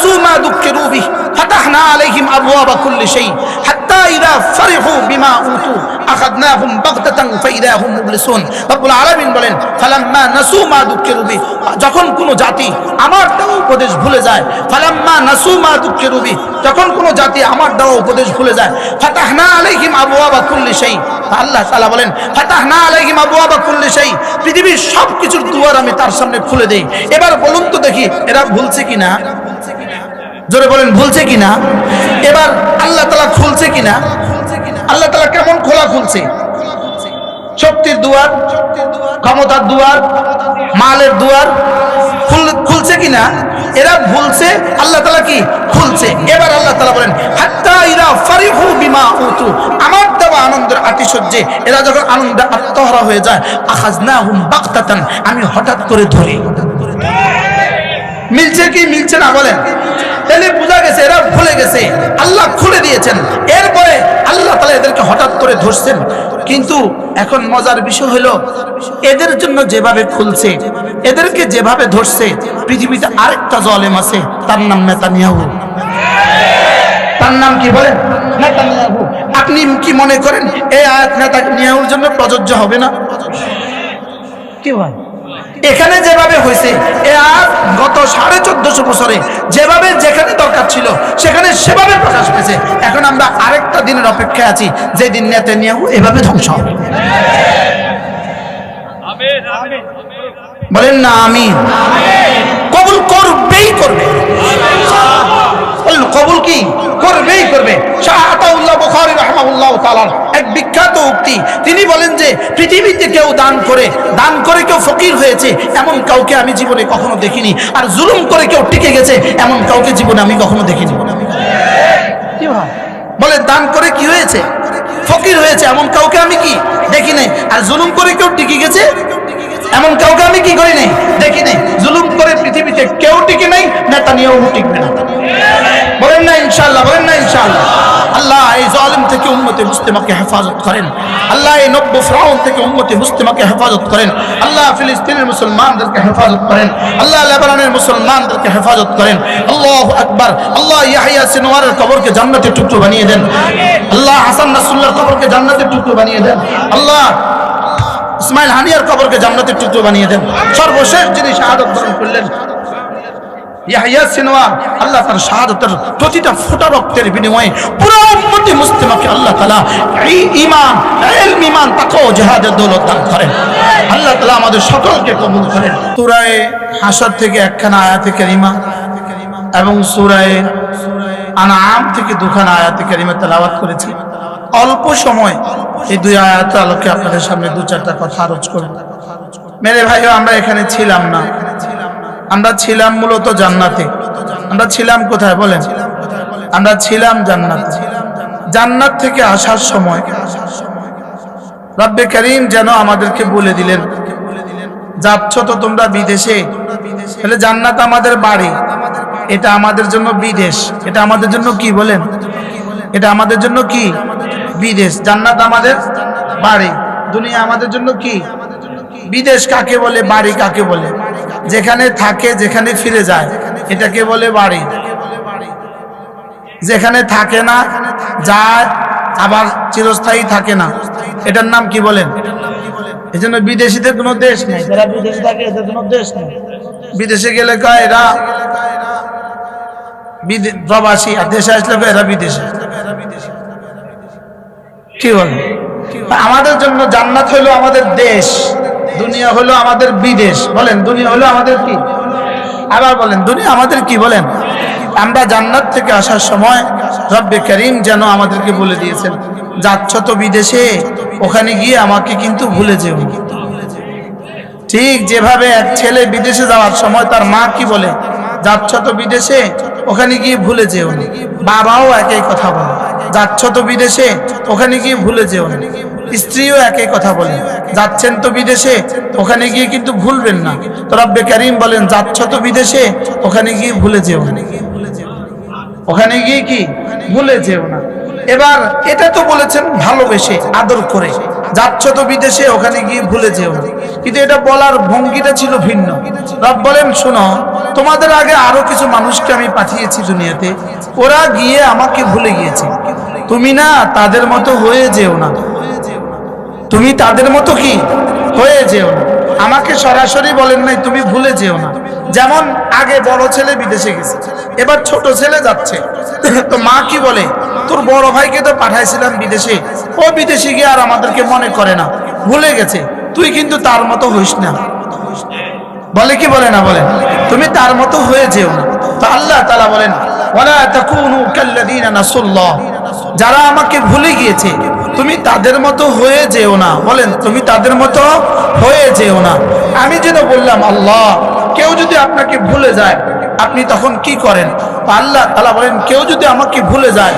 নাসু মা যুক্কিরু বিহি ফাতাহনা আলাইহিম আবওয়াবা কুল্লি শাই হাত্তা ইযা ফারিহু বিমা উতু আখাযনাহুম বাগতাতান ফাইযা হুম মুবলিসুন। রব্বুল আলামিন বলেন ফালাম্মা নাসু মা যুক্কিরু বিহি, যখন কোনো জাতি আমার দেওয়া উপদেশ ভুলে যায়, ফালাম্মা নাসু মা যুক্কিরু বিহি, যখন কোনো জাতি আমার দেওয়া উপদেশ ভুলে যায়, ফাতাহনা আলাইহিম আবওয়াবা কুল্লি শাই, আল্লাহ তাআলা বলেন ফাতাহনা আলাইহিম আবওয়াবা কুল্লি শাই, পৃথিবীর সব কিছুর দুয়ার আমি তার সামনে খুলে দেই। এবার বলুন তো দেখি এরা ভুলছে কিনা, জোরে বলেন ভুলছে কিনা? এবার আল্লাহ তাআলা খুলছে কিনা? আল্লাহ তাআলা কেমন খোলা খুলছে? শক্তির দুয়ার, ক্ষমতার দুয়ার, মালের দুয়ার খুলছে কিনা? এরা ভুলছে, আল্লাহ তাআলা কি খুলছে। এবার আল্লাহ তাআলা বলেন হাত্তা ইযা ফারিহু বিমা উতু, আমার দেওয়া আনন্দের আতিশয্যে এরা যখন আনন্দে আত্মহারা হয়ে যায়, আখাযনাহুম বাগতাতান, আমি হঠাৎ করে ধরি। মিলছে কি মিলছে না বলেন? তাহলে বোঝা গেছে এরা ভুলে গেছে, আল্লাহ খুলে দিয়েছেন, এরপরে আল্লাহ তাআলা এদেরকে হঠাৎ করে ধরছেন। কিন্তু এখন মজার বিষয় হলো এদের জন্য যেভাবে খুলছে, এদেরকে যেভাবে ধরছে, পৃথিবীতে আরেকটা জালেম আছে, তার নাম নেতানিয়াহু। তার নাম কি বলেন? নেতানিয়াহু। আপনি কি মনে করেন এই আয়াত নেতানিয়াহুর জন্য প্রযোজ্য হবে না? কি ভাই, এখানে যেভাবে হয়েছে গত 1450 বছরে যেভাবে যেখানে দরকার ছিল সেখানে সেভাবে প্রকাশ পেয়েছে। এখন আমরা আরেকটা দিনের অপেক্ষায় আছি, যেদিন নেতানিয়াহু এভাবে ধ্বংস হবে। বলেন না আমিন? কবুল করবেই করবে, কবুল কি করবেই করবে। শাহ আতাউল্লাহ বুখারী রাহিমাহুল্লাহ তাআলা এক বিখ্যাত উক্তি, তিনি বলেন যে পৃথিবীতে কেউ দান করে কেউ ফকির হয়েছে এমন কাউকে আমি জীবনে কখনো দেখিনি, আর জুলুম করে কেউ টিকে গেছে এমন কাউকে জীবনে আমি কখনো দেখিনি। কি ভাই বলে দান করে কি হয়েছে? ফকির হয়েছে এমন কাউকে আমি কি দেখি নাই, আর জুলুম করে কেউ টিকে গেছে এমন কাউকে আমি কি করি নাই, দেখি নাই। জুলুম করে পৃথিবীতে কেউ টিকে নাই, নেতানিয়াহু টিকবে না। বলেন না ইনশাআল্লাহ, বলেন না ইনশাআল্লাহ। আল্লাহ এই জালিম থেকে উম্মতে মুসলিমাকে হেফাজত করেন, আল্লাহ এই নব্য ফিরাউন থেকে উম্মতে মুসলিমাকে হেফাজত করেন, আল্লাহ ফিলিস্তিনের মুসলমানদেরকে হেফাজত করেন, আল্লাহ লেবাননের মুসলমানদেরকে হেফাজত করেন। আল্লাহু আকবার। আল্লাহ ইয়াহইয়া সিনওয়ারের কবরকে জান্নাতের টুকরো বানিয়ে দেন, আল্লাহ হাসান নাসরুল্লাহর কবরকে জান্নাতের টুকরো বানিয়ে দেন, আল্লাহ ইসমাইল হানিয়ার কবরকে জান্নাতের টুকরো বানিয়ে দেন। সর্বশেষ যিনি শাহাদাত বরণ করলেন ইয়াহইয়া সিনওয়ার, আল্লাহ তার শাহাদাতের প্রতিটা ফোঁটা রক্তের বিনিময়ে পুরো উম্মতে মুসলিমাকে আল্লাহ তাআলা ঈমান, ইলম, ঈমান, তাকওয়া, জিহাদের দৌলত দান করেন। আল্লাহ তাআলা আমাদের সকলকে কবুল করেন। সূরা হাশর থেকে একখানা আয়াতে কারিমা এবং সূরা আনআম থেকে দুখানা আয়াতে কারিমা তেলাওয়াত করেছি। অল্প সময় এই দুই আয়াতের আলোকে আপনাদের সামনে দু চারটা কথা আরোচ করব। মেরে ভাইও আমরা এখানে ছিলাম না, আমরা ছিলাম মূলত জান্নাতে। আমরা ছিলাম কোথায় বলেন? আমরা ছিলাম জান্নাতে। জান্নাত থেকে আসার সময় রব্বে করিম যেন আমাদেরকে বলে দিলেন, যাচ্ছ তো তোমরা বিদেশে, তাহলে জান্নাত আমাদের বাড়ি, এটা আমাদের জন্য বিদেশ। এটা আমাদের জন্য কি বলেন? এটা আমাদের জন্য কি? বিদেশ। জান্নাত আমাদের বাড়ি, দুনিয়া আমাদের জন্য কি? বিদেশ। কাকে বলে? বাড়ি কাকে বলে? যেখানে থাকে, যেখানে ফিরে যায়, এটাকে বলে বাড়ি। যেখানে থাকে না, যায়, আবার চিরস্থায়ী থাকে না, এটার নাম কি বলেন? এই জন্য বিদেশিদের কোনো দেশ নেই, যারা বিদেশে থাকে এদের কোনো দেশ নেই। বিদেশে গেলে কয় এরা প্রবাসী, আর দেশে আসলে এরা বিদেশি। কি বলেন? আমাদের জন্য জান্নাত হলো আমাদের দেশ, দুনিয়া হলো আমাদের বিদেশ। বলেন দুনিয়া হলো আমাদের কি? আবার বলেন দুনিয়া আমাদের কি? বলেন। আমরা জান্নাত থেকে আসার সময় রব্বে করিম যেন আমাদেরকে বলে দিয়েছেন, যাচ্ছ তো বিদেশে, ওখানে গিয়ে আমাকে কিন্তু ভুলে যেও। ঠিক যেভাবে এক ছেলে বিদেশে যাওয়ার সময় তার মা কি বলে, যাচ্ছ তো বিদেশে, ওখানে গিয়ে ভুলে যেও না। বাবাও একই কথা বলে, যাচ্ছ তো বিদেশে, ওখানে গিয়ে ভুলে যেও না। স্ত্রীও একই কথা বলে, যাচ্ছেন তো বিদেশে, ওখানে গিয়ে কিন্তু ভুলবেন না। তো রব্বে করিম বলেন, যাচ্ছ তো বিদেশে, ওখানে গিয়ে ভুলে যেও না। ওখানে গিয়ে কি ভুলে যেও না। এবার এটা তো বলেছেন ভালোবেসে, আদর করে, যাচ্ছ তো বিদেশে, ওখানে গিয়ে ভুলে যেও না। কিন্তু এটা বলার ভঙ্গিটা ছিল ভিন্ন। রব বলেন, শোনো, তোমাদের আগে আরো কিছু মানুষকে আমি পাঠিয়েছি দুনিয়াতে, ওরা গিয়ে আমাকে ভুলে গিয়েছে। তুমি না তাদের মতো হয়ে যেও না, তুমি তাদের মতো কি হয়ে যেও না। আমাকে সরাসরি বলেন নাই তুমি ভুলে যেও না। যেমন আগে বড় ছেলে বিদেশে গেছে, এবার ছোট ছেলে যাচ্ছে, তো মা কি বলে, তোর বড় ভাইকে তো পাঠাইছিলাম বিদেশে, ও বিদেশে গিয়ে আর আমাদেরকে মনে করে না, ভুলে গেছে, তুই কিন্তু তার মতো হইস না। বলে কি বলে না, বলেন তুমি তার মতো হয়ে যেও না। তো আল্লাহ তাআলা বলেন ওয়ালা তাকুনু কাল্লাযিনা নাসুল্লাহ, যারা আমাকে ভুলে গিয়েছে তুমি তাদের মতো হয়ে যেও না। বলেন তুমি তাদের মতো হয়ে যেও না। আমি যেন বললাম আল্লাহ, কেউ যদি আপনাকে ভুলে যায় আপনি তখন কি করেন? আল্লাহ তাআলা বলেন কেউ যদি আমাকে ভুলে যায়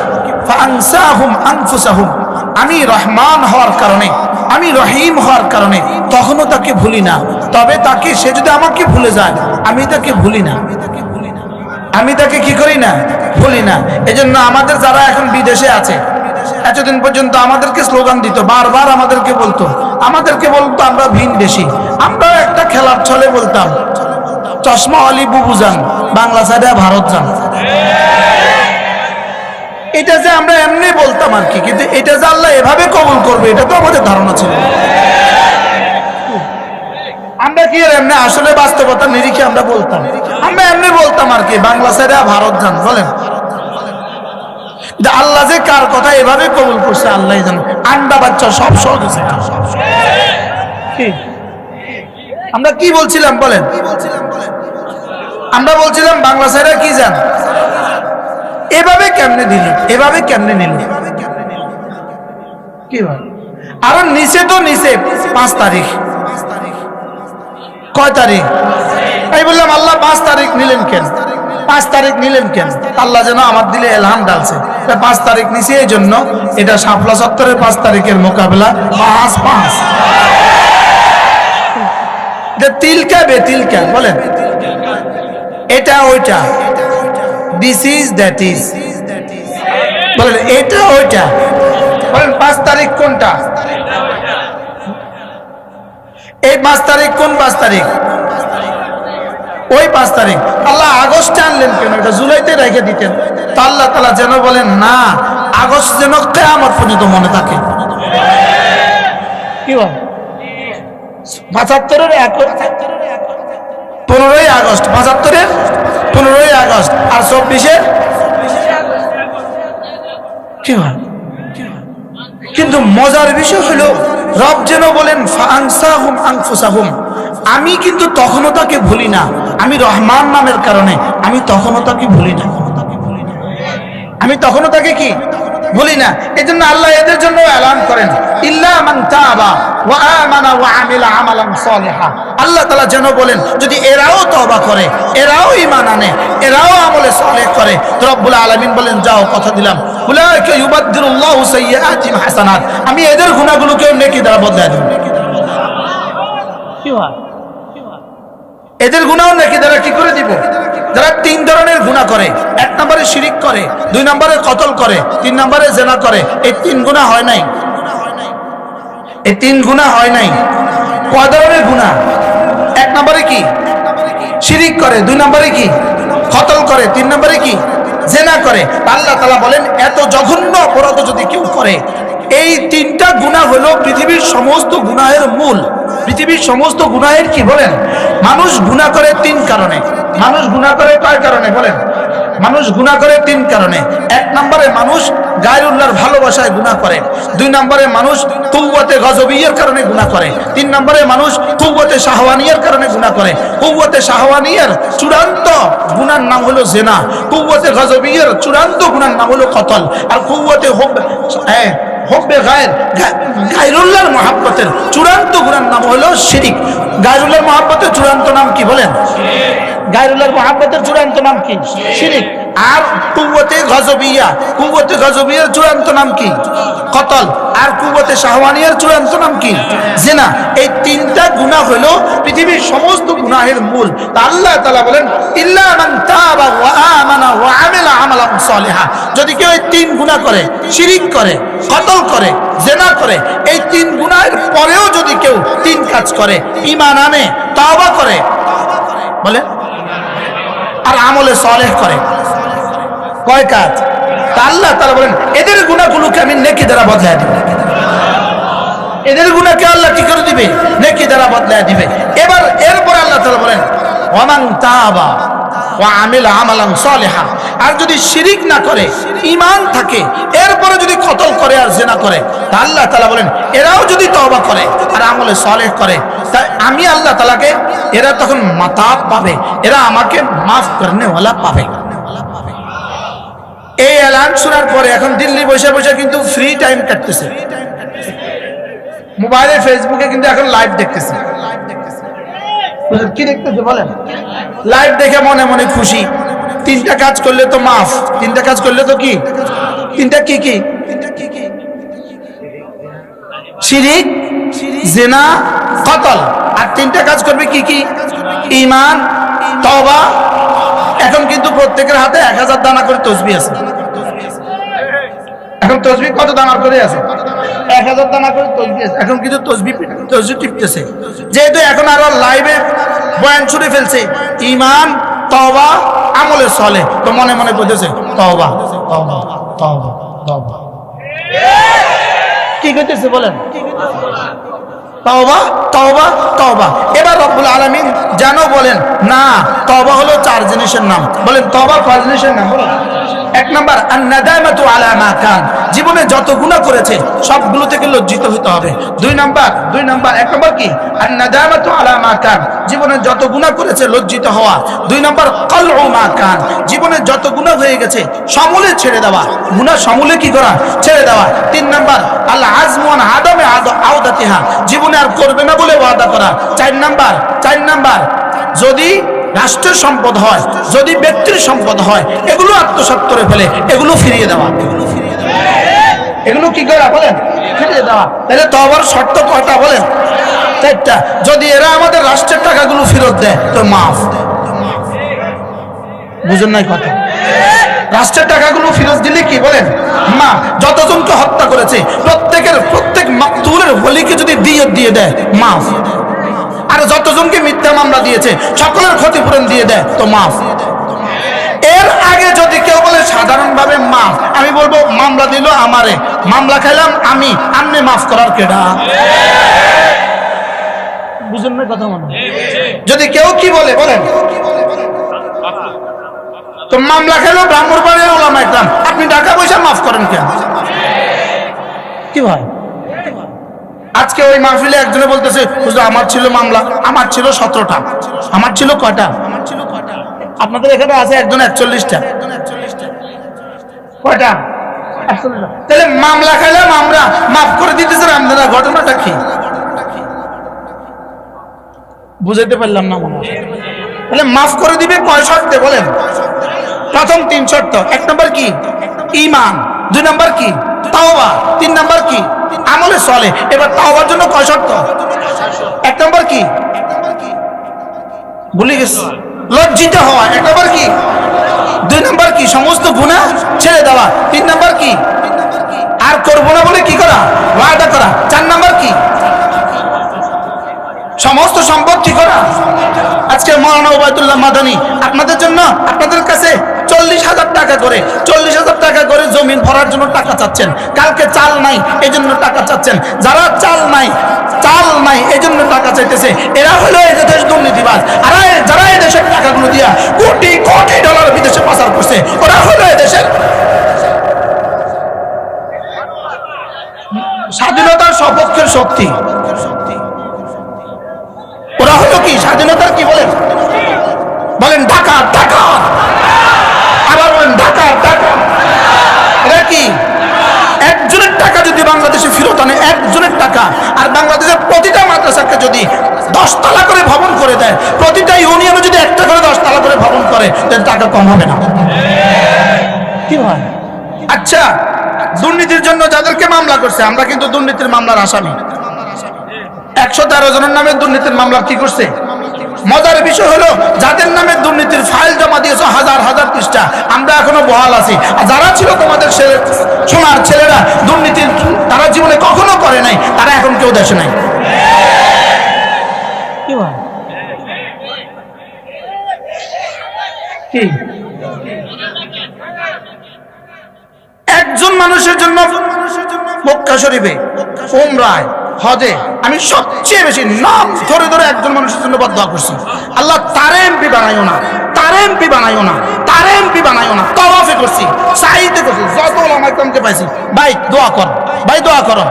ফাআনসাহুম আনফুসাহুম, আমি রহমান হওয়ার কারণে, আমি রহিম হওয়ার কারণে তখনও তাকে ভুলি না। তবে তাকে, সে যদি আমাকে ভুলে যায় আমি তাকে ভুলি না, আমি তাকে কি করি না, ভুলি না। এজন্য আমাদের যারা এখন বিদেশে আছে, এতদিন পর্যন্ত আমাদেরকে স্লোগান দিত, বারবার আমাদেরকে বলতো আমরা ভিনদেশী। আমরা একটা খেলার ছলে বলতাম চশমা আলী বুবু যান, বাংলা সাইডে ভারত যান। এটা যে আমরা এমনি বলতাম আর কি, কিন্তু এটা যে আল্লাহ এভাবে কবুল করবে এটা তো আমাদের ধারণা ছিল। আমরা কি এমনি আসলে বাস্তবতার নিরিখে আমরা বলতাম, আমরা এমনি বলতাম আর কি বাংলা সাইডে ভারত যান। বলেন আল্লাহ যে কার কথা এভাবে কবুল করছে আল্লাহ জানে। আন্ডা বাচ্চা সব সহজ হয়েছে। আমরা কি বলছিলাম বলেন, আমরা বলছিলাম বাংলা সাইডে কি যান, এভাবে কেমনে দিল, এভাবে কেমনে নিল কি বল। আর নিচে তো নিচে 5 তারিখ, কয় তারিখ? আমি বললাম আল্লাহ 5 তারিখ নিলেন কেন, 5 তারিখ নিলেন কেন? আল্লাহ যেন আমার দিলে এলহাম ডালছে 5 তারিখ নিছে, এই জন্য এটা শাপলা চত্বরের 5 তারিখের মোকাবেলা 5-5। তিলকা বেতিলকা বলেন, এটা ওইটা, দিস ইজ দ্যাট ইজ, বলেন এটা ওইটা, বলেন 5 তারিখ কোনটা? এই 5 তারিখ কোন 5 তারিখ? ওই 5 তারিখ। আল্লাহ আগস্টে আনলেন কেন? এটা জুলাইতে রেখে দিতেন। তা আল্লাহ তাআলা যেন বলেন না, আগস্ট যেন কিয়ামত পর্যন্ত মনে থাকে। কি বল? 75-এর 15ই আগস্ট, 75-এর 15ই আগস্ট, আর 24-এর কি হয়? কিন্তু মজার বিষয় হলো রব যেন বলেন ফাআনসাহুম আনফুসাহুম, আমি কিন্তু তখনও তাকে ভুলি না। আমি রহমান নামের কারণে আমি তখনও তাকে ভুলি না, আমি তখনও তাকে কি ভুলি না। এজন্য আল্লাহ এদের জন্য এলান করেন ইল্লা মান তাবা ওয়া আমানা ওয়া আমিলা আমালান সালিহা। আল্লাহ তাআলা যেন বলেন যদি এরাও তওবা করে, এরাও ঈমান আনে, এরাও আমলে সালেহ করে, তো রব্বুল আলামিন বলেন যাও কথা দিলাম উলাইকা ইউবাদদিলুল্লাহু সাইয়্যাতিহিম হাসানাত, আমি এদের গুনাহগুলোকে নেকি দ্বারা বদলে দেব। কি হয়? এদের গুনাহ নেকি দ্বারা কি করে দিব? যারা 3 ধরনের গুনাহ করে, 1 নম্বরে শিরিক করে, 2 নম্বরে কতল করে, 3 নম্বরে জিনা করে, এই 3 গুনাহ হয় নাই, এই 3 গুনাহ হয় নাই। কয় ধরনের গুনাহ? 1 নম্বরে কি শিরিক করে, 2 নম্বরে কি কতল করে, 3 নম্বরে কি জিনা করে। আল্লাহ তাআলা বলেন এত জঘন্য অপরাধ যদি কেউ করে, এই 3টা গুনাহ হলো পৃথিবীর সমস্ত গুনাহের মূল। পৃথিবীর সমস্ত গুনাহের কি বলেন? মানুষ গুনাহ করে 3 কারণে। মানুষ গুনাহ করে কয় কারণে বলেন? মানুষ গুনাহ করে 3 কারণে। 1 নম্বরে মানুষ গায়রুল্লাহর ভালোবাসায় গুনাহ করে, 2 নম্বরে মানুষ কুওয়াতে গজবিয়ার কারণে গুনাহ করে, 3 নম্বরে মানুষ কুওয়াতে শাহওয়ানিয়ার কারণে গুনাহ করে। কুওয়াতে শাহওয়ানিয়ার চূড়ান্ত গুনার নাম হলো জিনা, কুওয়াতে গজবিয়ার চূড়ান্ত গুনার নাম হলো কতল, আর কুওয়াতে হুব্বে গায়রুল্লাহর মহব্বতের চূড়ান্ত গুনার নাম হলো শিরিক। গায়রুল্লাহর মহব্বতের চূড়ান্ত নাম কি বলেন? গায়রুল্লাহর মহব্বতের চূড়ান্ত নাম কি? শিরিক। আর কুওয়াতে গজবিয়ার চূড়ান্ত নাম কি? কতল। আর কুওয়াতে শাহওয়ানিয়ার চূড়ান্ত নাম কি? জিনা। এই 3টা গুনাহ হলো পৃথিবীর সমস্ত গুনাহের মূল। আল্লাহ তাআলা বলেন ইল্লা মান তাবা ওয়া আমানা ওয়া আমিলা আমালান সালিহা, যদি কেউ এই 3 গুনাহ করে, শিরিক করে, কতল করে, জিনা করে, এই 3 গুনাহের পরেও যদি কেউ 3 কাজ করে, ঈমান আনে, তওবা করে, বলে আর আমলে সালেহ করে। কয় কাজ? তা আল্লাহ তাআলা বলেন এদের গুনাহগুলোকে আমি নেকি দ্বারা বদলায় দিব। এদের গুনাহকে আল্লাহ কি করে দিবে? নেকি দ্বারা বদলায় দিবে। এবার এরপর আল্লাহ তাআলা বলেন ওয়ামান তাবা ওয়া আমিলা আমালান সালিহা, আর যদি শিরিক না করে, ঈমান থাকে, এরপরে যদি কতল করে আর জিনা করে, তা আল্লাহ তাআলা বলেন এরাও যদি তওবা করে আর আমলে সালেহ করে, তাই আমি আল্লাহ তাআলাকে এরা তখন মাতাব পাবে, এরা আমাকে মাফ করনে ওয়ালা পাবে। এই এলান শোনার পরে এখন দিল্লি বসে বসে কিন্তু ফ্রি টাইম কাটতেছে, মোবাইলে ফেসবুকে কিন্তু এখন লাইভ দেখতেছে। কি দেখতেছে বলেন? লাইভ দেখে মনে মনে খুশি। তিনটা কাজ করলে তো মাফ, তিনটা কাজ করলে তো কি? তিনটা কি কি? শিরিক, জিনা, কতল। আর তিনটা কাজ করবে কি কি? ঈমান, তওবা। এখন কিন্তু প্রত্যেকের হাতে 1000 দানা করে তসবিহ আছে। এখন তসবিহ কত দানা করে আছে? 1000 দানা করে তসবিহ আছে। এখন কিন্তু তসবিহ টিপতেছে, যেহেতু এখন আরো লাইভে বয়ান শুনে ফেলছে ঈমান, তওবা, আমলে সালেহ, তো মনে মনে বলতেছে তওবা তওবা তওবা তওবা। কি করতেছে বলেন? তওবা তওবা তওবা। এবার রব্বুল আলামিন জানো বলেন না, তওবা হলো 4 জিনিসের নাম। বলেন তওবা কয় জিনিসের নাম? বলেন। 1 নাম্বার আন-নাদামাতু আলা মা কান, জীবনে যত গুনাহ করেছে সবগুলো থেকে লজ্জিত হতে হবে। 2 নাম্বার 1 নাম্বার কি? আন-নাদামাতু আলা মা কান, জীবনে যত গুনাহ করেছে লজ্জিত হওয়া। 2 নাম্বার কলউ মা কান, জীবনে যত গুনাহ হয়ে গেছে সমূলে ছেড়ে দেওয়া, গুনাহ সমূলে কি করা? ছেড়ে দেওয়া। 3 নাম্বার আল আজমু আন আদামে আওদাতিহা, জীবনে আর করবে না বলে ওয়াদা করা। 4 নাম্বার যদি রাষ্ট্রের সম্পদ হয়, যদি ব্যক্তির সম্পদ হয়, এগুলো আত্মসাৎ করে ফেলে, এগুলো ফিরিয়ে দেওয়া। এগুলো কি করা? বলেন ফিরিয়ে দেওয়া। তাহলে তওবার শর্ত কয়টা? বলেন 4টা। যদি এরা আমাদের রাষ্ট্রের টাকাগুলো ফেরত দেয় তো মাফ। বুঝুন নাই কথা? রাষ্ট্রের টাকাগুলো ফেরত দিলে কি? বলেন মা। যতজনকে হত্যা করেছে প্রত্যেক মাকতুলের ওলিকে যদি দিয়ত দিয়ে দেয় মাফ। আর যতজনকে মিথ্যা মামলা দিয়েছে সকলের ক্ষতিপূরণ দিয়ে দেয় তো মাফ। এর আগে যদি কেউ বলে সাধারণভাবে মাফ, আমি বলবো মামলা দিল আমারে, মামলা খাইলাম আমি, আমনে মাফ করার কেডা? বুঝুন না কথা? মনে যদি কেউ কি বলে বলেন তো মামলা খেলো ব্রাহ্মণবাড়িয়ার ওলামা একরাম, আপনি টাকা পয়সা মাফ করেন কেন? কি ভাই? আজকে ওই মাহফিলে একজনে বলতেছে হুজুর আমার ছিল মামলা, আমার ছিল 17টা। আমার ছিল কয়টা? আপনাদের এখানে আছে একজন 41টা। কয়টা? 41টা। তাহলে মামলা খাইলাম আমরা, মাফ করে দিতেছে আপনারা, ঘটনাটা কি? বুঝাইতে পারলাম না মনে হয়। তাহলে মাফ করে দিবে কয় শর্তে বলেন? প্রথম 3 শর্ত। 1 নাম্বার কি? ঈমান। 2 নাম্বার কি? তাওবা। 3 নাম্বার কি? আমলে সালেহ। এবার তাওবার জন্য কয় শর্ত? 1 নাম্বার কি? ভুলে গেছি, লজ্জিত হওয়া। 1 নাম্বার কি? 2 নাম্বার কি? সমস্ত গুনাহ ছেড়ে দেওয়া। 3 নাম্বার কি? আর করব না বলে কি করা? ওয়াদা করা। 4 নাম্বার কি? সমস্ত সম্পদ কি করা? আজকে মাওলানা ওবায়দুল্লাহ মাদানী আপনাদের জন্য, আপনাদের কাছে 40,000 টাকা করে, 40,000 টাকা করে জমিন ভরার জন্য টাকা চাচ্ছেন। কালকে চাল নাই এই জন্য টাকা চাচ্ছেন। যারা চাল নাই এই জন্য টাকা চাইতেছে, এরা হলো এই দেশের দুর্নীতিবাজ। আর যারা এই দেশের টাকাগুলো দিয়া কোটি কোটি ডলার বিদেশে পাচার করছে, ওরা হলো এই দেশের স্বাধীনতার সপক্ষের শক্তি। ওরা হলো কি? স্বাধীনতার কি বলেন? বলেন ঢাকা ঢাকা, আবার বলেন ঢাকা ঢাকা। এরা কি? একজনের টাকা যদি বাংলাদেশে ফেরত আনে, একজনের টাকা, আর বাংলাদেশের প্রতিটা মাদ্রাসাকে যদি 10 তলা করে ভবন করে দেয়, প্রতিটা ইউনিয়নে যদি 1টা করে 10 তলা করে ভবন করে, তাহলে টাকা কম হবে না? কি হয়? আচ্ছা, দুর্নীতির জন্য যাদেরকে মামলা করছে, আমরা কিন্তু দুর্নীতির মামলার আসামি। 113 জনের নামে দুর্নীতির মামলা কি করছে? মজার বিষয় হলো যাদের নামে দুর্নীতির ফাইল জমা দিয়েছে হাজার হাজার পৃষ্ঠা, আমরা এখনো বহাল আছি। আর যারা ছিল তোমাদের সোনার ছেলেরা, দুর্নীতির তারা জীবনে কখনো করে নাই, তারা এখন কেউ দেশে নাই। কি একজন মানুষের জন্য মক্কা শরীফে, উমরায়, হজে আমি সবচেয়ে বেশি নাম ধরে ধরে একজন মানুষের জন্য বদদোয়া করছি, আল্লাহ তার এমপি বানাইও না, তার এমপি বানাইও না, তার এমপি বানাইও না। তাওয়াফে করছি, সাইতে করছি, যত ওলামা কেরামকে পাইছি, ভাই দোয়া কর, ভাই দোয়া করো,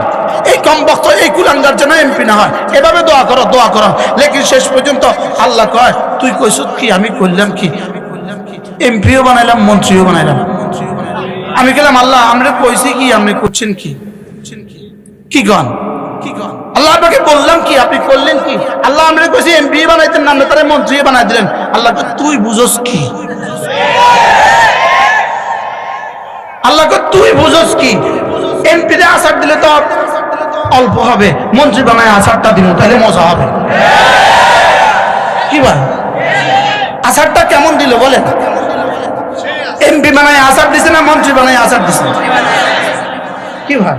এই কম বক্ত এই কুলাঙ্গার যেন এমপি না হয়, এভাবে দোয়া করো, দোয়া করো। লেকিন শেষ পর্যন্ত আল্লাহ কয় তুই কইছ কি, আমি করলাম কি? এমপিও বানাইলাম, মন্ত্রীও বানাইলাম। আমি গেলাম আল্লাহ আমরা কইছি কি, আপনি করছেন কি? কি গান আল্লাহ আপনাকে বললাম কি, আপনি করলেন কি? আল্লাহ আমরা কইছি এমপি বানাইতেন না, আমরা তারে মন্ত্রী বানাই দিলেন। আল্লাহ তুই বুঝোস কি? আল্লাহ তুই বুঝোস কি? এমপি তে আসার দিলে তো অল্প হবে, মন্ত্রী বানায় আসারটা দিব, তাহলে মজা হবে। কি ভাই আসারটা কেমন দিল বলেন? এমপি বানায় আসার দিছে না মন্ত্রী বানায় আসার দিছে? কি ভাই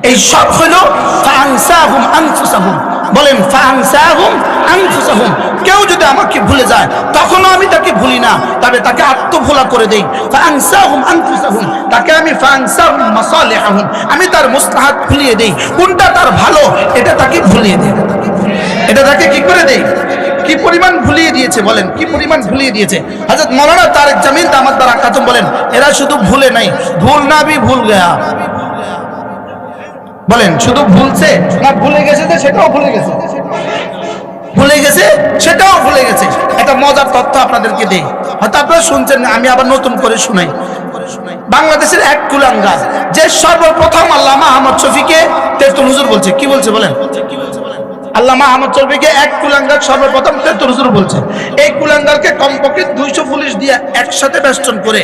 এই সব হলো ফাআনসাহুম আনফুসাহুম। বলেন ফাআনসাহুম আনফুসাহুম। কেউ যদি আমাকে ভুলে যায় তখনও আমি তাকে ভুলি না, তবে তাকে আত্মভোলা করে দেই। ফাআনসাহুম আনফুসাহুম, তাকে আমি ফাআনসাহুম মাসালিহাহুম, আমি তার মুসলাহাত ভুলিয়ে দেই। কোনটা তার ভালো এটা তাকে ভুলিয়ে দেই, এটা তাকে কি করে দেই? কি পরিমাণ ভুলিয়ে দিয়েছে বলেন, কি পরিমাণ ভুলিয়ে দিয়েছে। হযরত মাওলানা তারেক জামিল দামাত বারাকাতুহু বলেন এরা শুধু ভুলে নাই, ভুল না ভি ভুল গয়া। বলেন শুধু ভুলছে না ভুলে গেছে? সেটাও ভুলে গেছে, ভুলে গেছে সেটাও ভুলে গেছে। একটা মজার তথ্য আপনাদেরকে দেই, হয়তো আপনারা শুনছেন না, আমি আবার নতুন করে শুনাই। বাংলাদেশের এক কুলাঙ্গার যে সর্বপ্রথম আল্লামা আহমদ শফীকে তেতুল হুজুর বলছে, কি বলছে বলেন? আল্লামা আহমদ শফীকে এক কুলাঙ্গার সর্বপ্রথম তেতুল হুজুর বলছে। এই কুলাঙ্গারকে কমপক্ষে 200 পুলিশ দিয়ে একসাথে বেষ্টন করে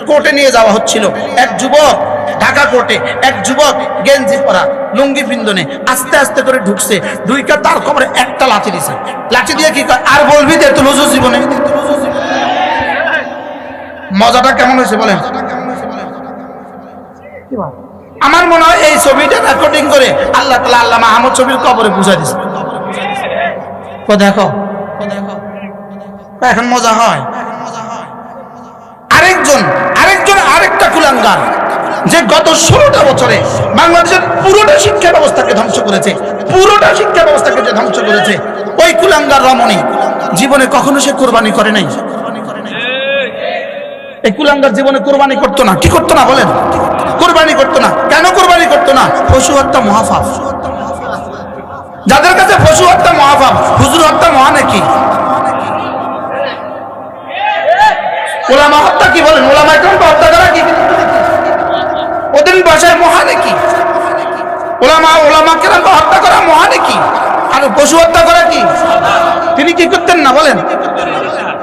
কোর্টে নিয়ে যাওয়া হচ্ছিল। এক যুবক ঢাকা কোর্টে, এক যুবক গেঞ্জি পরা লুঙ্গি পিন্দনে আস্তে আস্তে করে ঢুকছে, দুইটা তার কোমরে একটা লাঠি দিছে। লাঠি দিয়ে কি কয়, আর বলবি তেতুল হুজুর জীবনে? মজাটা কেমন হয়েছে বলেন? আমার মনে হয় এই ছবিটা রেকর্ডিং করে আল্লাহ তাআলা আল্লামা আহমদ শফীর কবরে পৌঁছে দিয়েছে। দেখো এখন মজা হয়। আরেকটা কুলাঙ্গার যে গত 16টা বছরে বাংলাদেশের পুরোটা শিক্ষা ব্যবস্থাকে ধ্বংস করেছে, পুরোটা শিক্ষা ব্যবস্থাকে যে ধ্বংস করেছে, ওই কুলাঙ্গার রমণী জীবনে কখনো সে কোরবানি করে নাই। এই কুলাঙ্গার জীবনে কোরবানি করতো না। কি করতো না বলেন? কোরবানি করতো না। কেন কোরবানি করতো না? পশু হত্যা মহাপাপ। যাদের কাছে পশু হত্যা মহাপাপ, হুজুর হত্যা মহা নাকি? ওলামা হত্যা কি বলেন? ওলামা একরাম হত্যা করা কি ওদের ভাষায় মহা নাকি? ওলামা কেরাম হত্যা করা মহা নাকি? আর পশু হত্যা করা কি? তিনি কি করতেন না বলেন?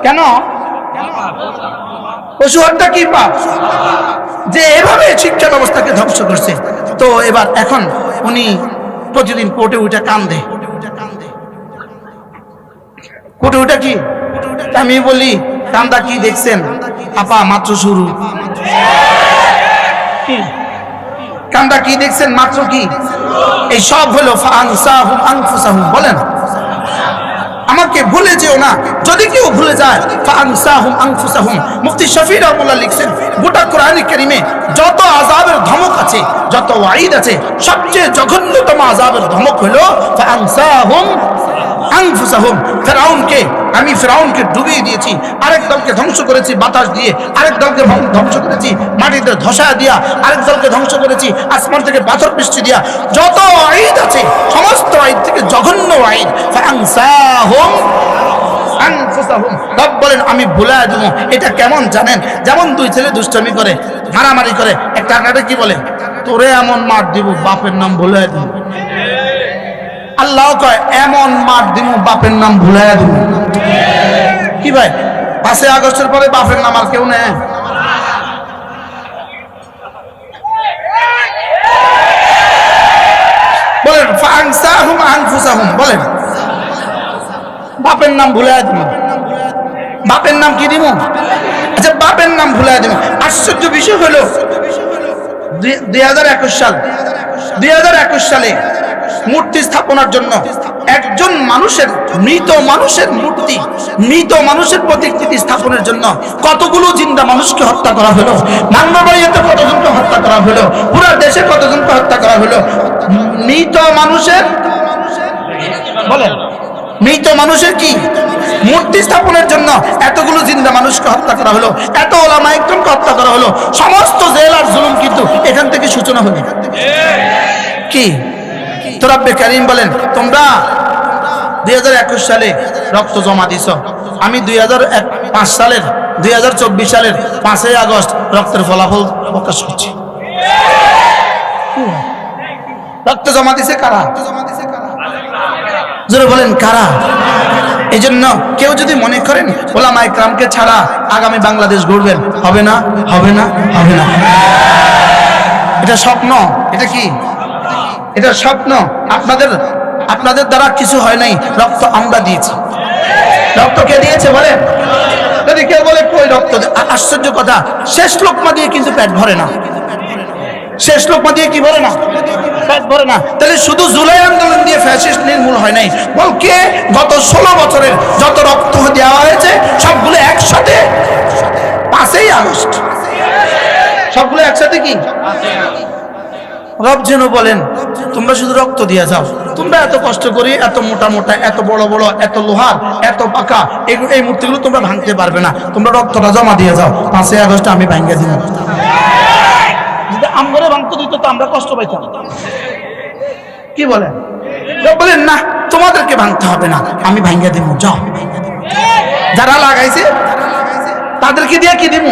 কেন? পশু হত্যা কি পাপ? যে এভাবে শিক্ষা ব্যবস্থাকে ধ্বংস করছে। তো এবার এখন উনি প্রতিদিন কোর্টে উঠে কান্দে। কোর্টে উঠে কি আমি বলি, কান্দা কি দেখছেন আপা? মাত্র শুরু। কান্দা কি দেখছেন? মাত্র কি? এই সব হলো ফাআনসাহুম আনফুসাহুম। বলেন আমাকে ভুলে যেও না। যদি কেউ ভুলে যায় ফাআনসাহুম আনফুসাহুম। মুফতি শফী রাহমাতুল্লাহ লিখছেন গোটা কোরআনে কারীমে যত আযাবের ধমক আছে, যত ওয়াইদ আছে, সবচেয়ে জঘন্যতম আযাবের ধমক হলো ফাআনসাহুম আনফুসাহুম। আমি ফিরাউনকে ডুবিয়ে দিয়েছি, আরেক দলকে ধ্বংস করেছি বাতাস দিয়ে, আরেক দলকে ধ্বংস করেছি মাটিতে ধসায়া দিয়া, আরেক দলকে ধ্বংস করেছি আসমান থেকে পাথর বৃষ্টি দিয়া। যত ওয়াইদ আছে সমস্ত ওয়াইদ থেকে জঘন্য ওয়াইদ ফাআনসাহুম আনফুসাহুম। রব বলেন আমি ভুলায় দেব। এটা কেমন জানেন? যেমন দুই ছেলে দুষ্টামি করে, মারামারি করে, একটা আরেকটা কি বলে, তোরে এমন মার দিব বাপের নাম ভুলায় দিব। আল্লাহ কয় এমন মার দিব বাপের নাম ভুলাইয়া দিব। কি ভাই 5 আগস্টের পরে বাপের নাম আর কেউ নেয়? বলেন ফাআনসাহুম আনফুসাহুম। বলেন বাপের নাম ভুলাইয়া দিব। বাপের নাম কি দিব? আচ্ছা বাপের নাম ভুলাইয়া দিব। আশ্চর্য বিষয় হলো 2021 সালে মূর্তি স্থাপনার জন্য, একজন মানুষের মৃত মানুষের মূর্তি, মৃত মানুষের প্রতিকৃতি স্থাপনের জন্য কতগুলো জিন্দা মানুষকে হত্যা করা হলো। নাঙ্গলবাড়িয়াতে কতজনকে হত্যা করা হলো, পুরো দেশে কতজনকে হত্যা করা হলো। মৃত মানুষের, বলেন, মৃত মানুষের কি মূর্তি স্থাপনের জন্য এতগুলো জিন্দা মানুষকে হত্যা করা হলো, এত ওলামা একজনকে হত্যা করা হলো। সমস্ত জেল আর জুলুম কিন্তু এখান থেকে সূচনা হলো। কি তো রব্বে কারীম বলেন, তোমরা 2021 সালে রক্ত জমা দিছ, আমি 2005 সালের 2024 সালের 5ই আগস্ট রক্তের ফলাফল প্রকাশ করছি। রক্ত জমা দিছে কারা? জোরে বলেন কারা? এই জন্য কেউ যদি মনে করেন ওলামা ইকরামকে ছাড়া আগামী বাংলাদেশ গড়বেন, হবে না, হবে না, হবে না। এটা স্বপ্ন। এটা কি? এটা স্বপ্ন। আপনাদের দ্বারা কিছু হয় নাই, রক্ত আমরা দিয়েছি। রক্ত কে দিয়েছে বলেন? যদি কেউ বলে কই রক্ত, আশ্চর্য কথা, শেষ লোকমা দিয়ে কিন্তু পেট ভরে না। শেষ লোকমা দিয়ে কি ভরে না? পেট ভরে না। তাহলে শুধু জুলাই আন্দোলন দিয়ে ফ্যাসিস্ট নির্মূল হয় নাই, বলকে গত 16 বছরের যত রক্ত দেওয়া হয়েছে সবগুলো একসাথে 5ই আগস্ট, সবগুলো একসাথে কি রব যেন বলেন তোমরা শুধু রক্ত দিয়ে যাও। তোমরা এত কষ্ট করি, এত মোটা মোটা, এত বড় বড়, এত লোহার, এত পাকা এই মূর্তিগুলো তোমরা ভাঙতে পারবে না। তোমরা রক্তটা জমা দিয়ে যাও, 5ই আগস্ট আমি ভাঙিয়ে দিব। যদি আমরা ভাঙতে দিত তো আমরা কষ্ট পাইতাম। কি বলেন? বলেন না, তোমাদেরকে ভাঙতে হবে না, আমি ভাঙিয়ে দিব, যাও। যারা লাগাইছে তাদেরকে দিয়ে কি দিব?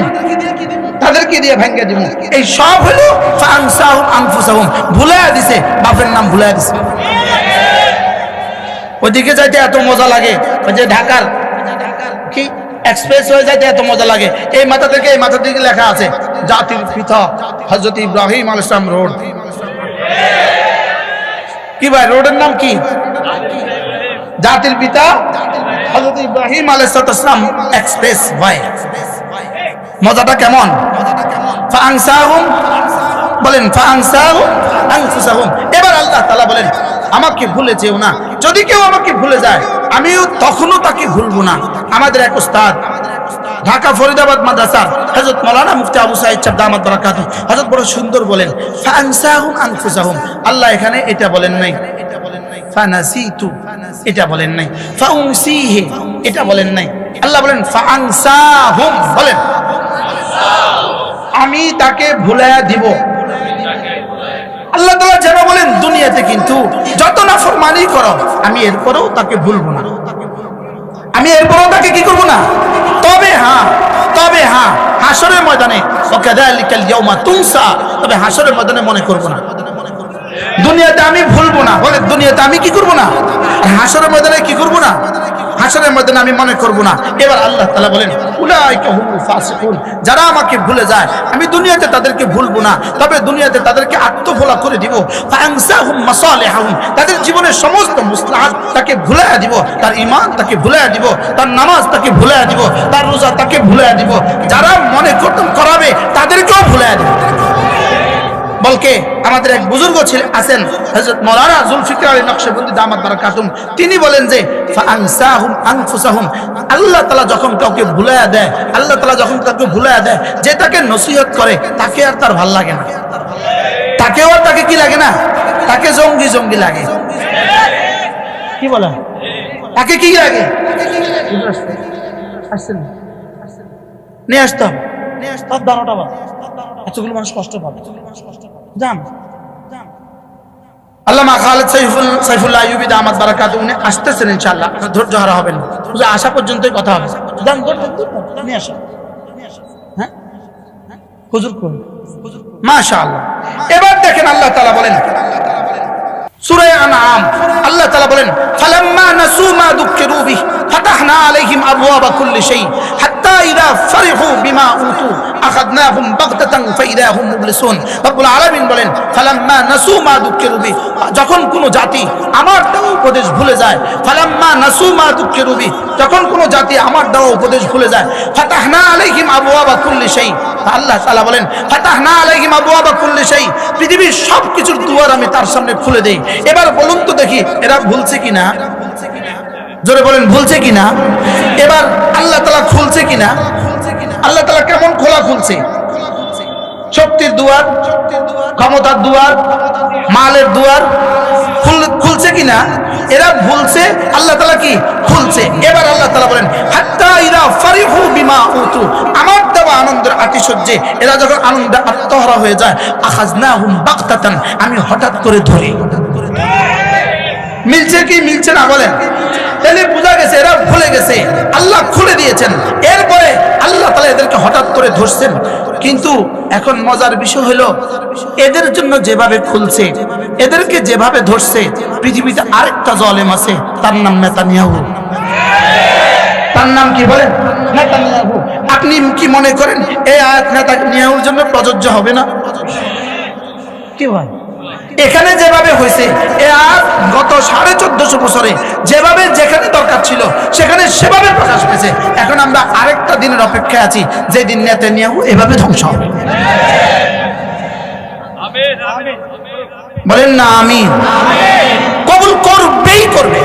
তাদেরকে দিয়ে ভাঙ্গা দিব। এই সব হলো ফানসাহুম আনফুসাহুম, ভুলাইয়া দিছে, বাপের নাম ভুলাইয়া দিছে। ওইদিকে যাইতে এত মজা লাগে, ওই যে ঢাকার কি এক্সপ্রেস হয়ে যাইতে এত মজা লাগে। এই মাথা থেকে এই মাথা দিকে লেখা আছে জাতির পিতা হযরত ইব্রাহিম আলাইহিস সালাম রোড। কি ভাই, রোডের নাম কি? জাতির পিতা হযরত ইব্রাহিম আলাইহিস সালাম এক্সপ্রেস ওয়ে। মজাটা কেমন? ফাআনসাহুম, বলেন ফাআনসাহুম আনফুসাহুম। এবার আল্লাহ তাআলা বলেন আমাকে ভুলে যেও না। যদি কেউ আমাকে ভুলে যায় আমিও তখনও তাকে ভুলবো না। আমাদের এক উস্তাদ ঢাকা ফরিদাবাদ মাদ্রাসার হযরত মাওলানা মুফতি আবু সাঈদ সাহেব দামাত বারাকাতুহু হযরত বড় সুন্দর বলেন ফাআনসাহুম আনফুসাহুম। আল্লাহ এখানে এটা বলেন নাই, ফানাসিতু এটা বলেন নাই, ফাউনসিহি এটা বলেন নাই। আল্লাহ বলেন ফাআনসাহুম, বলেন আমি তাকে ভুলাইয়া দিব। আল্লাহ তাআলা যেন বলেন দুনিয়াতে কিন্তু যত নাফরমানি করো আমি এরপরেও তাকে ভুলবো না, আমি এরপরেও তাকে কি করবো না। তবে হ্যাঁ হাসরের ময়দানে ওয়াকাযালিকাল ইয়াউমা তুনসা, তবে হাসরের ময়দানে মনে করবো না। দুনিয়াতে আমি ভুলবো না, বলে দুনিয়াতে আমি কি করবো না, আর হাসরের ময়দানে কি করবো না, হাসরের ময়দানে আমি মনে করবো না। এবার আল্লাহ তাআলা বলেন উলাইকা হুমুল ফাসিকুন, যারা আমাকে ভুলে যায় আমি দুনিয়াতে তাদেরকে ভুলবো না, তবে দুনিয়াতে তাদেরকে আত্মভোলা করে দিব। ফাআনসাহুম মাসালিহাহুম, তাদের জীবনের সমস্ত মুসলাহাত তাকে ভুলাইয়া দিব, তার ঈমান তাকে ভুলাইয়া দিব, তার নামাজ তাকে ভুলাইয়া দিব, তার রোজা তাকে ভুলাইয়া দিব। যারা মনে করতেন করাবে তাদেরকেও ভুলাইয়া দিব। বলকে আমাদের এক বুজুর্গ ছিলেন আছেন হযরত মাওলানা জুলফিকার আলী নকশবন্দি দামাত বারাকাতুহু, তিনি বলেন যে ফাআনসাহুম আনফুসাহুম, আল্লাহ তাআলা যখন কাউকে ভুলাইয়া দেয়, আল্লাহ তাআলা যখন কাউকে ভুলাইয়া দেয়, যে তাকে নসিহত করে তাকে আর তার ভাল লাগে না, তাকেও আর তাকে কি লাগে না, তাকে জঙ্গি জঙ্গি লাগে। কি বলেন? তাকে কি লাগে? আসছেন নিয়ে আসতাম, নিয়ে আসতাম 12টা বাজে, এতগুলো মানুষ কষ্ট পাবে। যান আল্লামা খালেদ সাইফুল্লাহ আইয়ুবী দামাত বারাকাতুহু উনি আসতেছেন ইনশাআল্লাহ, ধৈর্য হারা হবেন না, শুধু আসা পর্যন্তই কথা হবে। যান নিয়ে আসেন, হ্যাঁ হুজুর কোন মাশাআল্লাহ। এবার দেখেন আল্লাহ তাআলা বলেন সূরা আনআম, আল্লাহ তাআলা বলেন ফালাম্মা নাসু মা দুক্কিরু বিহি ফাতাহনা আলাইহিম আবওয়াবা কুল্লি শাই হাত্তা ইযা ফারিহু বিমা উতু আখাযনা আখাযনাহুম বাগতাতান ফাইদা হুম মুবলিসুন। রব্বুল আলামিন বলেন ফালাম্মা নাসু মা যুক্কিরু বিহি, যখন কোনো জাতি আমার দেওয়া উপদেশ ভুলে যায়, ফালাম্মা নাসু মা যুক্কিরু বিহি, যখন কোনো জাতি আমার দেওয়া উপদেশ ভুলে যায়, ফাতাহনা আলাইহিম আবওয়াবা কুল্লি শাই, আল্লাহ তাআলা বলেন ফাতাহনা আলাইহিম আবওয়াবা কুল্লি শাই, পৃথিবীর সব কিছুর দুয়ার আমি তার সামনে খুলে দেই। এবার বলুন তো দেখি এরা ভুলছে কিনা, জোরে বলেন ভুলছে কিনা। এবার আল্লাহ তাআলা খুলছে কিনা, আল্লাহ তাআলা কেমন খোলা খুলছে? শক্তির দুয়ার, ক্ষমতার দুয়ার, মালের দুয়ার খুলছে কিনা? এরা ভুলছে, আল্লাহ তাআলা কি খুলছে। এবার আল্লাহ তাআলা বলেন হাত্তা ইযা ফারিহু বিমা উতু, আমার দেওয়া আনন্দের আতিশয্যে এরা যখন আনন্দে আত্মহারা হয়ে যায়, আখাযনাহুম বাগতাতান, আমি হঠাৎ করে ধরি। মিলছে কি মিলছে না বলেন? তাহলে বোঝা গেছে এরা ভুলে গেছে, আল্লাহ খুলে দিয়েছেন। এরপরে আল্লাহ তাআলা এদেরকে হঠাৎ করে ধরছেন। কিন্তু এখন মজার বিষয় হলো এদের জন্য যেভাবে খুলছে, এদেরকে যেভাবে ধরছে, পৃথিবীতে আরেকটা জালেম আছে, তার নাম নেতানিয়াহু। তার নাম কি বলেন? নেতানিয়াহু। আপনি কি মনে করেন এই আয়াত নেতানিয়াহুর জন্য প্রযোজ্য হবে না? কি হয়? এখানে যেভাবে হয়েছে এ আজ গত 1450 বছরে যেভাবে যেখানে দরকার ছিল সেখানে সেভাবে প্রকাশ পেয়েছে। এখন আমরা আরেকটা দিনের অপেক্ষায় আছি, যে দিন নেতানিয়াহু এভাবে ধ্বংস হবে। বলেন না আমিন। কবুল করবেই করবে,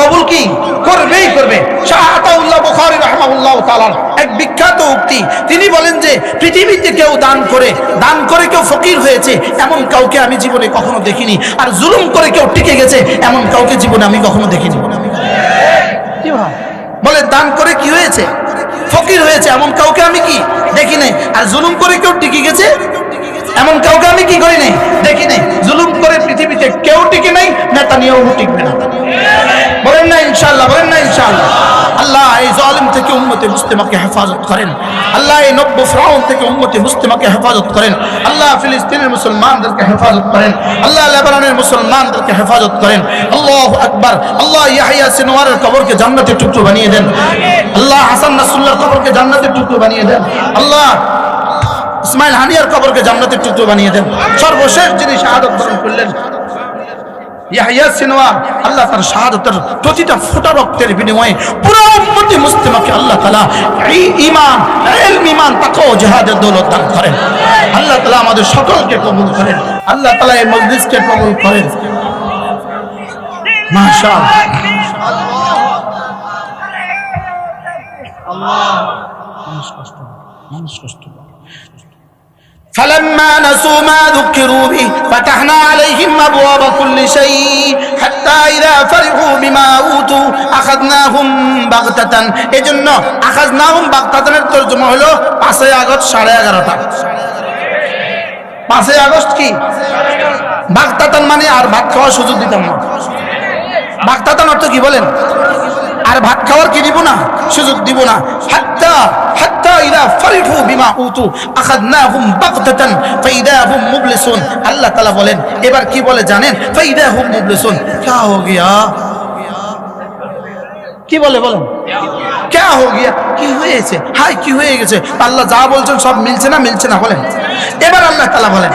কবুল কি করবেই করবে। শাহ আতাউল্লাহ বুখারী রাহিমাহুল্লাহ তাআলা এক বিখ্যাত উক্তি, তিনি বলেন যে পৃথিবীতে কেউ দান করে কেউ ফকির হয়েছে এমন কাউকে আমি জীবনে কখনো দেখিনি, আর জুলুম করে কেউ টিকে গেছে এমন কাউকে জীবনে আমি কখনো দেখিনি। কি বলে দান করে কি হয়েছে? ফকির হয়েছে এমন কাউকে আমি কি দেখি নাই, আর জুলুম করে কেউ টিকে গেছে এমন কাউকে আমি কি করি নাই, দেখি নাই। জুলুম করে পৃথিবীতে কেউ টিকে নাই, নেতানিয়াহু টিকবে না। বলেন না ইনশাআল্লাহ, বলেন না ইনশাআল্লাহ। আল্লাহ এই জালিম থেকে উম্মতে মুসলিমাকে হেফাজত করেন। আল্লাহ এই নব্য ফিরাউন থেকে উম্মতে মুসলিমাকে হেফাজত করেন। আল্লাহ ফিলিস্তিনের মুসলমানদেরকে হেফাজত করেন। আল্লাহ লেবাননের মুসলমানদেরকে হেফাজত করেন। আল্লাহু আকবার। আল্লাহ ইয়াহইয়া সিনওয়ারের কবরকে জান্নাতের টুকরো বানিয়ে দেন। আল্লাহ হাসান নাসরুল্লাহর কবরকে জান্নাতের টুকরো বানিয়ে দেন। আল্লাহ ইসমাইল হানিয়ার কবরকে জান্নাতের টুকরো বানিয়ে দেন। সর্বশেষ যিনি শাহাদাত বরণ করলেন ইয়াহইয়া সিনওয়ার, আল্লাহ তার শাহাদাতের প্রতিটা ফোঁটা রক্তের বিনিময়ে পুরো উম্মতে মুসলিমাকে আল্লাহ তাআলা ঈমান, ইলম, ঈমান, তাকওয়া, জিহাদের দৌলত দান করেন। আল্লাহ তাআলা আমাদের সকলকে কবুল করেন। আল্লাহ তাআলা এই মজলিসকে কবুল করেন। মাশাআল্লাহ। আল্লাহ মানুষ কষ্ট فلما نسوا ما ذكروا به فتحنا عليهم أبواب كل شيء حتى إذا فرحوا بما أوتوا أخذناهم بغتة। এজন্য আখাযনাহুম বাগতাতানের তরজমা হলো 5 আগস্ট 11:30টা। 5 আগস্ট কি বাগতাতান মানে আর ভাত খাওয়ার সুযোগ দিতাম না। বাগতাতান অর্থ কি বলেন? আর ভাত খাওয়ার কি দিব না, সুযোগ দিব না। হাত্তা ইযা ফারিহু বিমা উতু আখাযনাহুম বাগতাতান ফাইদা হুম মুবলিসুন। আল্লাহ তাআলা বলেন এবার কি বলে জানেন? ফাইদা হুম মুবলিসুন। क्या हो गया? কি বলে বলেন? क्या हो गया? কি হয়েছে? হাই কি হয়ে গেছে? আল্লাহ যা বলছেন সব মিলছে না, মিলছে না বলেন। এবার আল্লাহ তাআলা বলেন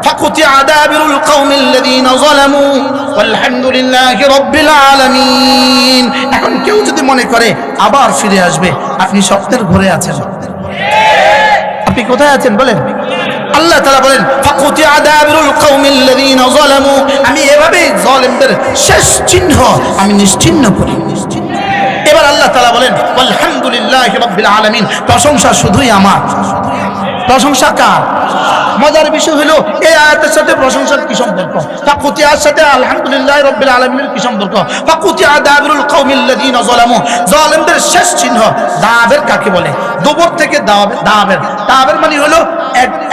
فقطع دابر القوم الذين ظلموا والحمد لله رب العالمين। এখন কেউ যদি মনে করে আবার ফিরে আসবে, আপনি স্বপ্নের ঘরে আছেন। আপনি কোথায় আছেন বলেন? আল্লাহ তাআলা বলেন فقطع دابر القوم الذين ظلموا, আমি এভাবে জালেমদের শেষ চিহ্ন আমি নিশ্চিহ্ন করি। এবার আল্লাহ তাআলা বলেন আলহামদুলিল্লাহি রাব্বিল আলামিন, প্রশংসা শুধুই আমার। প্রশংসা কার? মজার বিষয় হলো এই আয়াতের সাথে প্রশংসার কি সম্পর্ক? ফাকুতিয়ার সাথে আলহামদুলিল্লাহি রাব্বিল আলামিনের কি সম্পর্ক? ফাকুতিয়া দাবিরুল কওমিল্লাযিনা যালামু, জালিমদের শেষ চিহ্ন। দাবের কাকে বলে? দুবর থেকে দাবের মানে হলো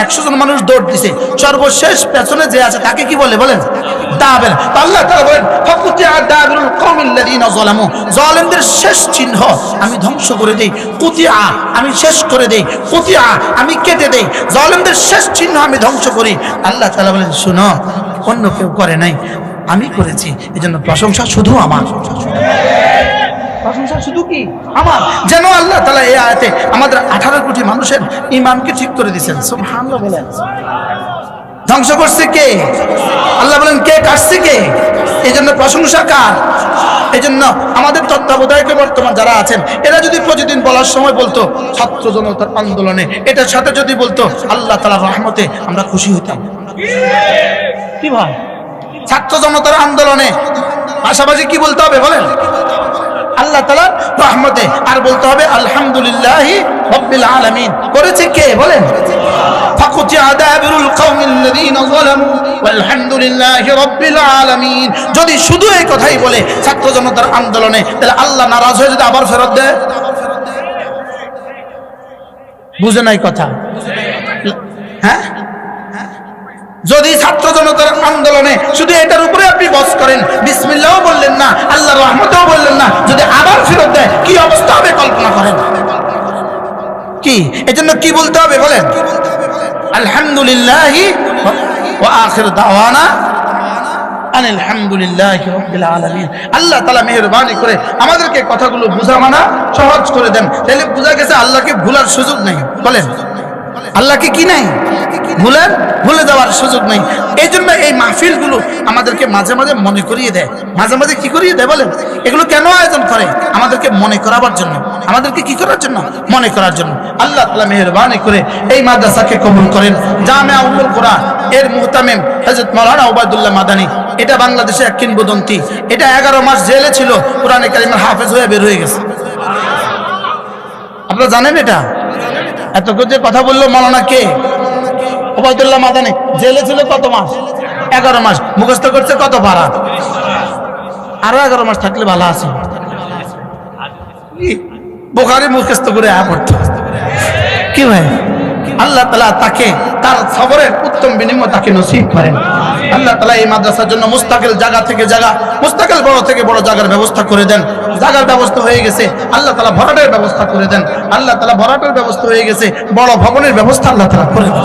100 জন মানুষ দৌড় দিছে, সর্বশেষ পেছনে যে আছে তাকে কি বলে বলেন? দাবের। আল্লাহ তাআলা বলেন ফাকুতিয়া দাবিরুল কওমিল্লাযিনা যালামু, জালিমদের শেষ চিহ্ন আমি ধ্বংস করে দেই। কুতিয়া আমি শেষ করে দেই, কুতিয়া আমি কেটে দেই, জালিমদের শেষ চিহ্ন আমি ধ্বংস করি। আল্লাহ তাআলা বলেন শুনো, অন্য কেউ করে নাই, আমি করেছি, এজন্য প্রশংসা শুধু আমার। প্রশংসা শুধু কি আমার? যেন আল্লাহ তাআলা এই আয়াতে আমাদের 18 মানুষের ঈমানকে ঠিক করে দিয়েছেন। সুবহানাল্লাহ বলেন। ধ্বংস করছে কে? আল্লাহ বলেন কে কাটছে কে? এই জন্য প্রশংসা কার? এই জন্য আমাদের তত্ত্বাবধায়ক বর্তমান যারা আছেন এরা যদি প্রতিদিন বলার সময় বলতো ছাত্র জনতার আন্দোলনে, এটার সাথে যদি বলতো আল্লাহ তাআলার রহমতে, আমরা খুশি হইতাম। কি ভাই, ছাত্র জনতার আন্দোলনে পাশাপাশি কি বলতে হবে বলেন? আল্লাহ তাআলার রহমতে, আর বলতে হবে আলহামদুলিল্লাহি রাব্বিল আলামিন। করেছে কে বলেন? ফাকুতিআ দাবিরুল কওমিল্লাযীনা যালামু ওয়ালহামদুলিল্লাহি রাব্বিল আলামিন। যদি শুধু এই কথাই বলে ছাত্র জনতার আন্দোলনে, তাহলে আল্লাহ নারাজ হয়ে যদি আবার ফেরত দেয়, বুঝে নাই কথা? হ্যাঁ, যদি ছাত্র জনতার আন্দোলনে শুধু এটার উপরে আপনি বস করেন, বিসমিল্লাহও বললেন না, আল্লাহর রহমতও বললেন না, যদি আবার ফেরত দেয় কি অবস্থা হবে কল্পনা করেন। কি এজন্য কি বলতে হবে বলেন? আলহামদুলিল্লাহি ওয়া আখির দাওয়ানা আনিল হামদুলিল্লাহি রাব্বিল আলামিন। আল্লাহ তাআলা মেহেরবানি করে আমাদেরকে কথাগুলো বুঝা মানা সহজ করে দেন। তাহলে বুঝা গেছে আল্লাহকে ভুলার সুযোগ নাই বলেন। আল্লাহকে কি নাই? ভুলে যাওয়ার সুযোগ নেই। এই জন্য এই মাহফিলগুলো আমাদেরকে মাঝে মাঝে মনে করিয়ে দেয়। মাঝে মাঝে কি করিয়ে দেয় বলেন? এগুলো কেন আয়োজন করে? আমাদেরকে মনে করাবার জন্য। আমাদেরকে কি করার জন্য? মনে করার জন্য। আল্লাহ তাআলা মেহেরবানি করে এই মাদ্রাসাকে কবুল করেন। জামিয়া উম্মুল কুরআন এর মুহতামিম হযরত মাওলানা ওবায়দুল্লাহ মাদানী, এটা বাংলাদেশের এক কিংবদন্তি। এটা 11 মাস জেলে ছিল, কোরআনে কারিমের হাফেজ হয়ে বের হয়ে গেছে। আপনারা জানেন এটা? এত যে কথা বললো মাওলানা কে? ওবায়দুল্লাহ মাদানী জেলে ছিল কত মাস? 11 মাস। মুখস্থ করছে কত পারা? আরো 11 মাস থাকলে ভালো আছে। বুখারী মুখস্থ করে পড়তো। কি ভাই, আল্লাহ তাআলা তাকে তার সবরের উত্তম বিনিময় তাকে নসিব করেন। আল্লাহ তাআলা এই মাদ্রাসার জন্য মুস্তাকিল জায়গা থেকে জায়গা, মুস্তাকিল বড় থেকে বড় জায়গার ব্যবস্থা করে দেন। জায়গার ব্যবস্থা হয়ে গেছে, আল্লাহ তাআলা ভরাটের ব্যবস্থা করে দেন। আল্লাহ তাআলা ভরাটের ব্যবস্থা হয়ে গেছে, বড় ভবনের ব্যবস্থা আল্লাহ তাআলা করে দেন।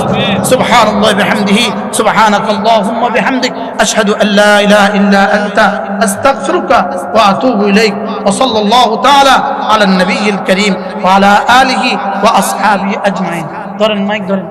সুবহানাল্লাহি বিহামদিহি সুবহানাকাল্লাহুম্মা বিহামদিক আশহাদু আল্লা ইলাহা ইল্লা আনতা আস্তাগফিরুকা ওয়া আতুবু ইলাইক ওয়া সাল্লাল্লাহু তাআলা আলা নবিয়্যিল কারীম ওয়া আলা আলিহি ওয়া আসহাবিহি আজমাইন। ধরেন মাইক ধরেন।